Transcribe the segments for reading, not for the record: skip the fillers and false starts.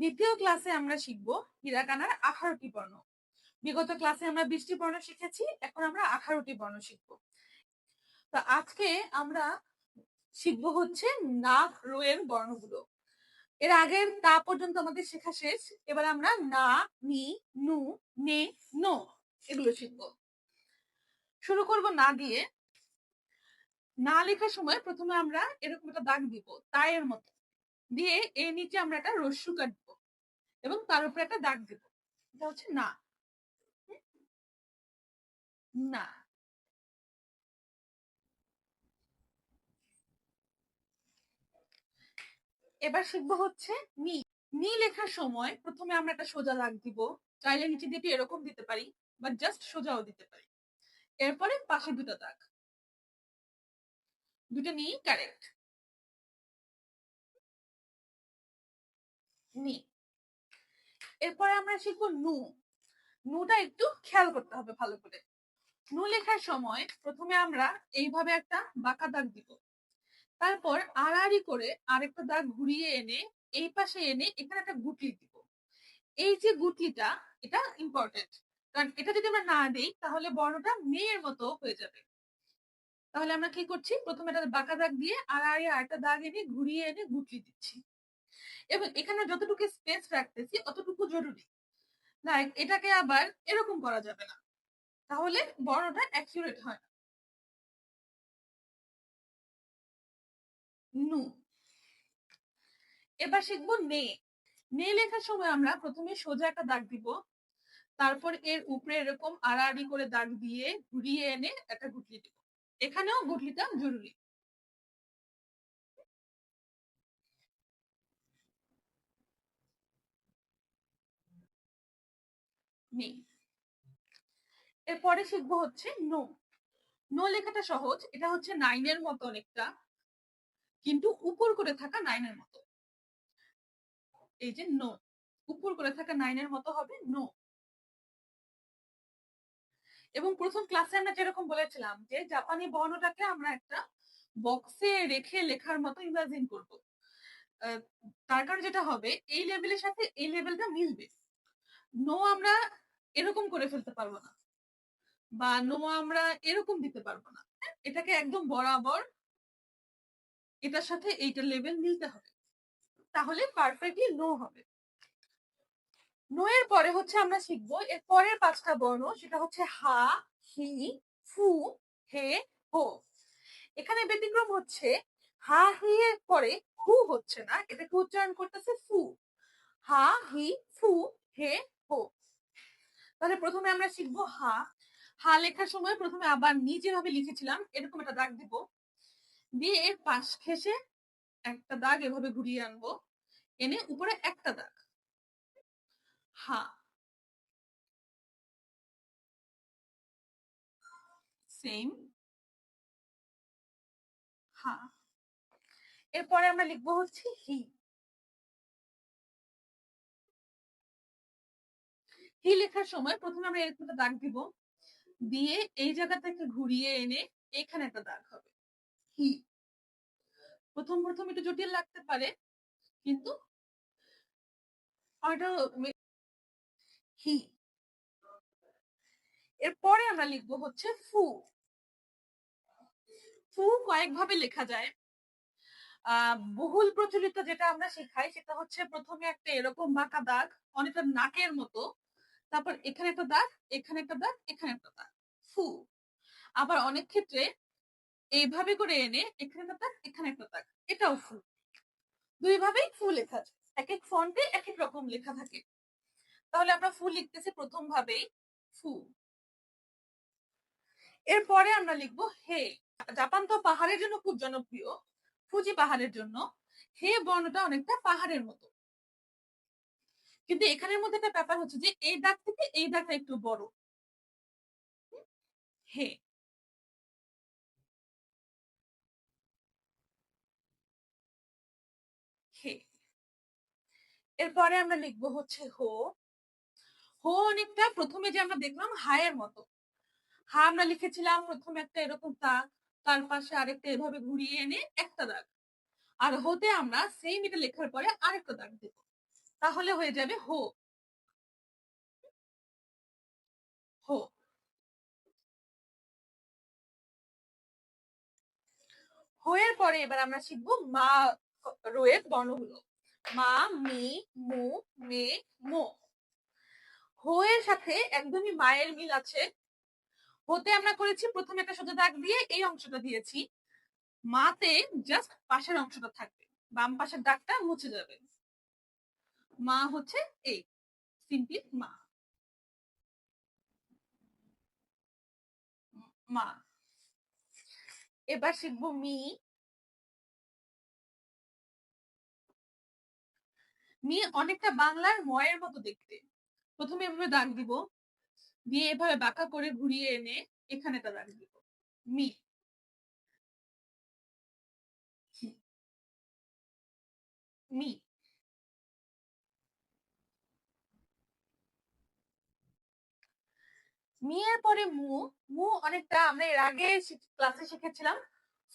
দ্বিতীয় ক্লাসে আমরা শিখবো হিরাকানার 18টি বর্ণ। বিগত ক্লাসে আমরা 20টি বর্ণ শিখেছি, এখন আমরা 18টি বর্ণ শিখবো। তো আজকে আমরা শিখবো হচ্ছে না রো এর বর্ণগুলো। এর আগের তা পর্যন্ত আমাদের শেখা শেষ। এবার আমরা না, নি, নু, নে, নো এগুলো শিখবো। শুরু করব না দিয়ে। না লেখার সময় প্রথমে আমরা এরকম একটা দাগ দিব তায়ের মতো, দিয়ে এর নিচে আমরা একটা রস্যু কাটবো এবং তার উপরে একটা দাগ দিব। এটা হচ্ছে না। না। এবার শিখবো হচ্ছে নি। নি লেখার সময় প্রথমে আমরা একটা সোজা দাগ দিব, চাইলে নিচে দিয়ে এরকম দিতে পারি বা জাস্ট সোজাও দিতে পারি। এরপরে পাশে দুটো দাগ, দুটো নি কারেক্ট। নি। এরপরে আমরা শিখবো নু। নুটা একটু খেয়াল করতে হবে ভালো করে। নু লেখার সময় প্রথমে আমরা এইভাবে একটা বাঁকা দাগ দিব, তারপর আড়াআড়ি করে আরেকটা দাগ ঘুরিয়ে এনে এই পাশে এনে এখানে একটা গুটলি দিব। এই যে গুটলিটা, এটা ইম্পর্টেন্ট, কারণ এটা যদি আমরা না দিই তাহলে বর্ণটা মেয়ের মতো হয়ে যাবে। তাহলে আমরা কি করছি, প্রথমে একটা বাঁকা দাগ দিয়ে আড়াআড়ি আরেকটা দাগ এনে ঘুরিয়ে এনে গুটলি দিচ্ছি এবং এখানে যতটুকু স্পেস রাখতেছি অতটুকু জরুরি। লাইক এটাকে আবার এরকম করা যাবে না, তাহলে বর্ণটা অ্যাকিউরেট হয় না। নু। এবার শিখবো নে। নে লেখার সময় আমরা প্রথমে সোজা একটা দাগ দিব, তারপর এর উপরে এরকম আড়াআড়ি করে দাগ দিয়ে ঘুরিয়ে এনে একটা গুটলি দিব। এখানেও গুটলিটা জরুরি। নে। এরপরে শিখবো হচ্ছে নো। নো লেখাটা সহজ, এটা হচ্ছে নাইনের মতো অনেকটা, কিন্তু উপর করে থাকা নাইনের মতো। এই যে নো, উপর করে থাকা নাইনের মতো হবে নো। এবং প্রথম ক্লাসে আমরা যেরকম বলেছিলাম যে জাপানি বর্ণটাকে আমরা একটা বক্সে রেখে লেখার মতো ইমাজিন করব। তার কারণ যেটা হবে এই লেভেলের সাথে এই লেভেলটা মিলবে। নো আমরা এরকম করে ফেলতে পারবো না, বা নো আমরা এরকম দিতে পারবো না। এটাকে একদম বরাবর এটার সাথে এইটার লেভেল মিলতে হবে, তাহলে পারফেক্টলি নো হবে। নো এর পরে হচ্ছে আমরা শিখবো এর পরের 5টা বর্ণ, সেটা হচ্ছে হা, হি, ফু, হে, হো। এখানে ব্যতিক্রম হচ্ছে হা হি এর পরে হু হচ্ছে না, এটাকে উচ্চারণ করতেছে ফু। হা, হি, ফু, হে, হো। তাহলে প্রথমে আমরা শিখবো হা। হা লেখার সময় প্রথমে আবার নিচে ভাবে লিখেছিলাম এরকম একটা দাগ দিব, দিয়ে এর পাশ ঘেঁষে একটা দাগ এভাবে ঘুরিয়ে আনবো, এনে উপরে একটা দাগ। হা। সেম। হা। এরপরে আমরা লিখবো হচ্ছে হি। হি লেখার সময় প্রথমে আমরা এরকম একটা দাগ দিব, দিয়ে এই জায়গা থেকে ঘুরিয়ে এনে এখানে একটা দাগ হবে হি। প্রথম প্রথম একটু জটিল লাগতে পারে, কিন্তু হি। এরপরে আমরা লিখবো হচ্ছে ফু। ফু কয়েকভাবে লেখা যায়। বহুল প্রচলিত যেটা আমরা শেখাই সেটা হচ্ছে প্রথমে একটা এরকম বাঁকা দাগ, অনেকটা নাকের মতো, তারপর এখানে একটা দাগ, এখানে একটা দাগ, এখানে একটা দাগ, ফু। আবার অনেক ক্ষেত্রে এইভাবে করে এনে এখানে একটা দাগ, এখানে একটা দাগ, এটাও ফু। দুই ভাবেই ফু লেখা যায়, এক এক ফন্টে এক এক রকম লেখা থাকে। তাহলে আমরা ফু লিখতেছি প্রথম ভাবেই ফু। এরপরে আমরা লিখবো হে। জাপান তো পাহাড়ের জন্য খুব জনপ্রিয়, ফুজি পাহাড়ের জন্য হে বর্ণটা অনেকটা পাহাড়ের মতো, কিন্তু এখানের মধ্যে একটা ব্যাপার হচ্ছে যে এই দাগ থেকে এই দাগটা একটু বড়। হে। হে। এরপরে আমরা লিখবো হচ্ছে হো। হো অনেকটা প্রথমে যে আমরা দেখলাম হায়ের মতো। হা আমরা লিখেছিলাম প্রথমে একটা এরকম দাগ, তার পাশে আরেকটা এভাবে ঘুরিয়ে এনে একটা দাগ। আর হতে আমরা সেম এটা লেখার পরে আরেকটা দাগ দেব, তাহলে হয়ে যাবে হো। হো। হয়ের পরে এবার আমরা শিখবো মা রোয়ের বর্ণগুলো। মা, মি, মু, মে, মো। হয়ের সাথে একদমই মায়ের মিল আছে। হতে আমরা করেছি প্রথমে একটা সোজা দাগ দিয়ে এই অংশটা দিয়েছি। মাতে জাস্ট পাশের অংশটা থাকবে, বাম পাশের দাগটা মুছে যাবে। মা হচ্ছে এই সিম্পলি মা। মা। এবার শিখবো মি। মি অনেকটা বাংলার ময়ের মতো দেখতে। প্রথমে এভাবে দাগ দিব, দিয়ে এভাবে বাঁকা করে ঘুরিয়ে এনে এখানে একটা দাগ দিব। মি। মি। মি এর পরে মু। মু অনেকটা আমরা এর আগে ক্লাসে শিখেছিলাম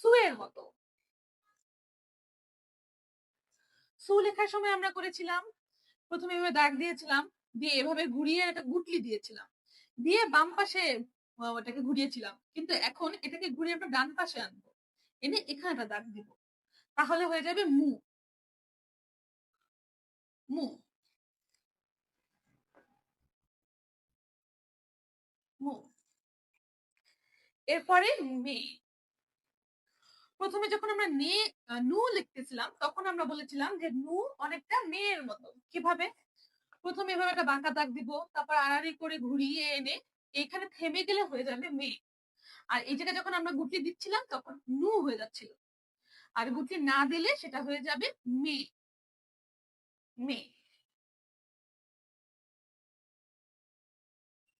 সু এর মতো। সু লেখার সময় আমরা করেছিলাম প্রথমে এভাবে দাগ দিয়েছিলাম, দিয়ে এভাবে ঘুরিয়ে একটা গুটলি দিয়েছিলাম, দিয়ে বাম পাশে ওটাকে ঘুরিয়েছিলাম। কিন্তু এখন এটাকে ঘুরিয়ে আমরা ডান পাশে আনবো, এনে এখানে একটা দাগ দিব, তাহলে হয়ে যাবে মু। মু। মু। এরপরে মে। প্রথমে যখন আমরা নু লিখতেছিলাম তখন আমরা বলেছিলাম যে নু অনেকটা মেয়ের মতো। কিভাবে? প্রথমে এভাবে একটা বাঁকা দাগ দিব, তারপর আড়াআড়ি করে ঘুরিয়ে এনে এখানে থেমে গেলে হয়ে যাবে মে। আর এই জায়গায় যখন আমরা গুটলি দিচ্ছিলাম তখন নু হয়ে যাচ্ছিল, আর গুটলি না দিলে সেটা হয়ে যাবে মে। মে।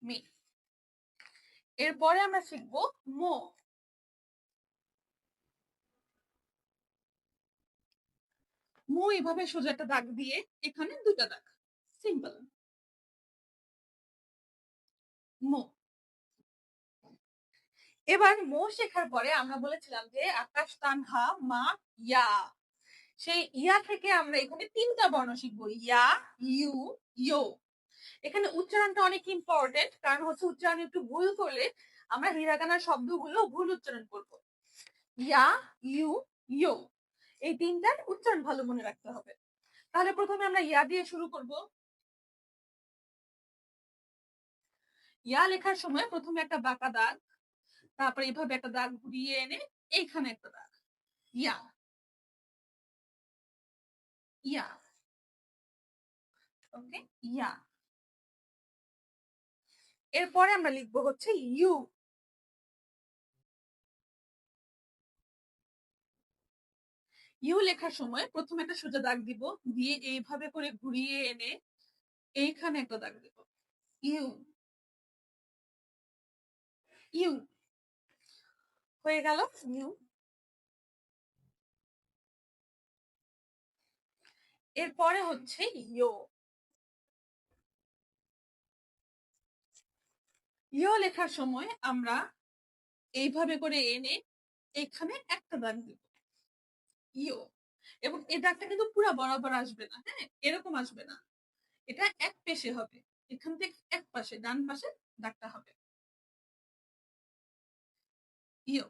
মে। এরপরে আমরা শিখবো মো। মো এভাবে সোজা একটা দাগ দিয়ে এখানে দুটা দাগ, সিম্পল মো। এবার মো শেখার পরে আমরা বলেছিলাম যে আকাশ তানহা মা ইয়া, সেই ইয়া থেকে আমরা এখানে তিনটা বর্ণ শিখবো, ইয়া, ইউ, ইয়ো। এখানে উচ্চারণটা অনেক ইম্পর্টেন্ট, কারণ হচ্ছে উচ্চারণ একটু ভুল করলে আমরা হিরাগানার শব্দগুলো ভুল উচ্চারণ করব। ইয়া, ইউ, ইয়ো, এই তিনটার উচ্চারণ ভালো মনে রাখতে হবে। তাহলে প্রথমে আমরা ইয়া দিয়ে শুরু করব। ইয়া লেখার সময় প্রথমে একটা বাঁকা দাগ, তারপরে এইভাবে একটা দাগ ঘুরিয়ে এনে এইখানে একটা দাগ, ইয়া। ইয়া। ওকে, ইয়া। এরপরে আমরা লিখবো হচ্ছে ইউ। ইউ লেখার সময় প্রথমে একটা সোজা দাগ দিব, দিয়ে এইভাবে করে ঘুরিয়ে এনে এইখানে একটা দাগ দিব, ইউ। ইউ হয়ে গেল ইউ। এরপরে হচ্ছে ইয়ো। ইয়ো লেখার সময় আমরা এইভাবে করে এনে এখানে একটা দাগ দিব, ইয়ো। এবং এই দাগটা কিন্তু পুরো বরাবর আসবে না, হ্যাঁ, এরকম আসবে না, এটা এক পেশে হবে, এখান থেকে এক পাশে ডান পাশে দাগটা হবে, ইয়ো।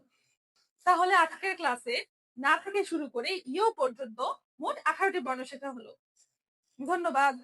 তাহলে আজকের ক্লাসে না থেকে শুরু করে ইয়ো পর্যন্ত মোট 18টি বর্ণ শেখা হলো। ধন্যবাদ।